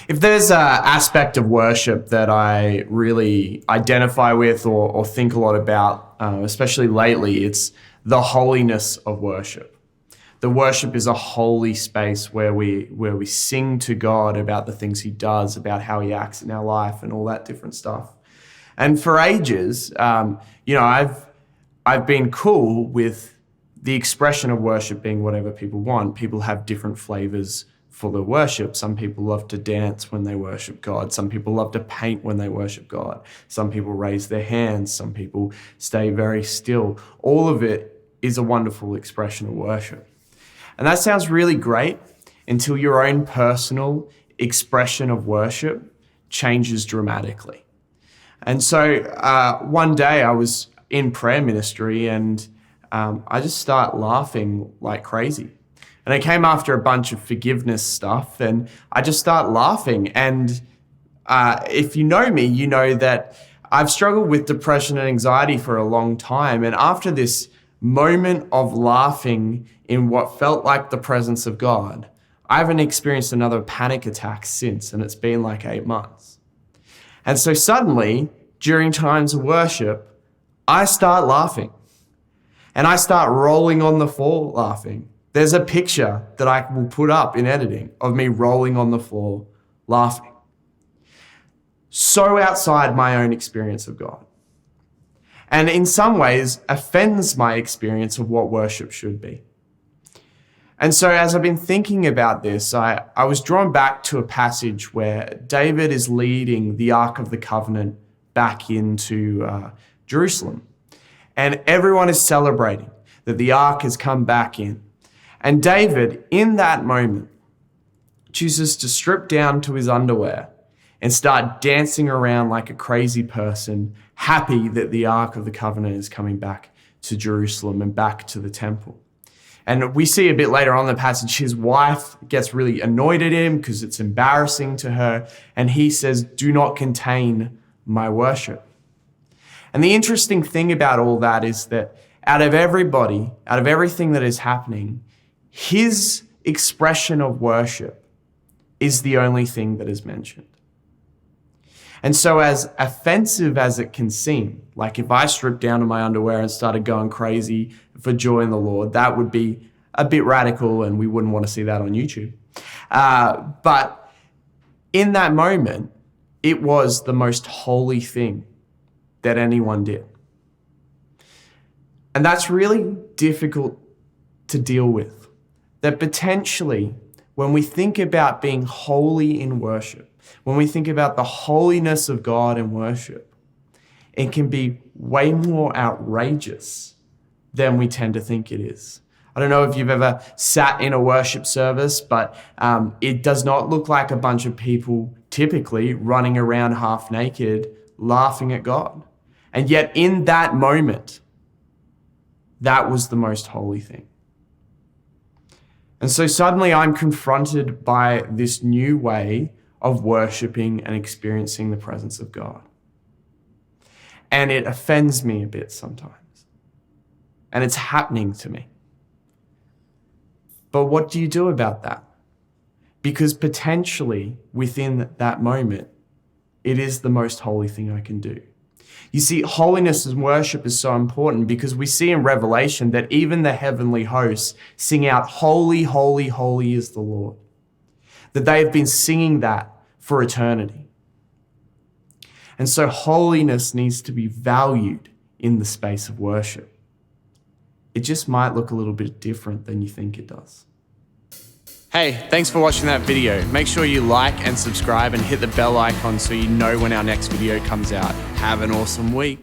If there's an aspect of worship that I really identify with or think a lot about, especially lately, it's the holiness of worship. The worship is a holy space where we sing to God about the things he does, about how he acts in our life and all that different stuff. And for ages, I've been cool with the expression of worship being whatever people want. People have different flavors for the worship. Some people love to dance when they worship God. Some people love to paint when they worship God. Some people raise their hands. Some people stay very still. All of it is a wonderful expression of worship. And that sounds really great until your own personal expression of worship changes dramatically. And so one day I was in prayer ministry and I just start laughing like crazy. And it came after a bunch of forgiveness stuff and I just start laughing. And if you know me, you know that I've struggled with depression and anxiety for a long time. And after this moment of laughing in what felt like the presence of God, I haven't experienced another panic attack since, and it's been like 8 months. And so suddenly, during times of worship, I start laughing. And I start rolling on the floor laughing. There's a picture that I will put up in editing of me rolling on the floor laughing. So outside my own experience of God. And in some ways offends my experience of what worship should be. And so as I've been thinking about this, I was drawn back to a passage where David is leading the Ark of the Covenant back into Jerusalem. And everyone is celebrating that the Ark has come back in. And David, in that moment, chooses to strip down to his underwear and start dancing around like a crazy person, happy that the Ark of the Covenant is coming back to Jerusalem and back to the temple. And we see a bit later on in the passage, his wife gets really annoyed at him because it's embarrassing to her. And he says, "Do not contain my worship." And the interesting thing about all that is that out of everybody, out of everything that is happening, his expression of worship is the only thing that is mentioned. And so as offensive as it can seem, like if I stripped down to my underwear and started going crazy for joy in the Lord, that would be a bit radical and we wouldn't want to see that on YouTube. But in that moment, it was the most holy thing that anyone did. And that's really difficult to deal with. That potentially, when we think about being holy in worship, when we think about the holiness of God in worship, it can be way more outrageous than we tend to think it is. I don't know if you've ever sat in a worship service, but it does not look like a bunch of people typically running around half naked, laughing at God. And yet in that moment, that was the most holy thing. And so suddenly I'm confronted by this new way of worshiping and experiencing the presence of God. And it offends me a bit sometimes. And it's happening to me. But what do you do about that? Because potentially within that moment, it is the most holy thing I can do. You see, holiness and worship is so important because we see in Revelation that even the heavenly hosts sing out, "Holy, holy, holy is the Lord." That they have been singing that for eternity. And so holiness needs to be valued in the space of worship. It just might look a little bit different than you think it does. Hey, thanks for watching that video. Make sure you like and subscribe and hit the bell icon so you know when our next video comes out. Have an awesome week.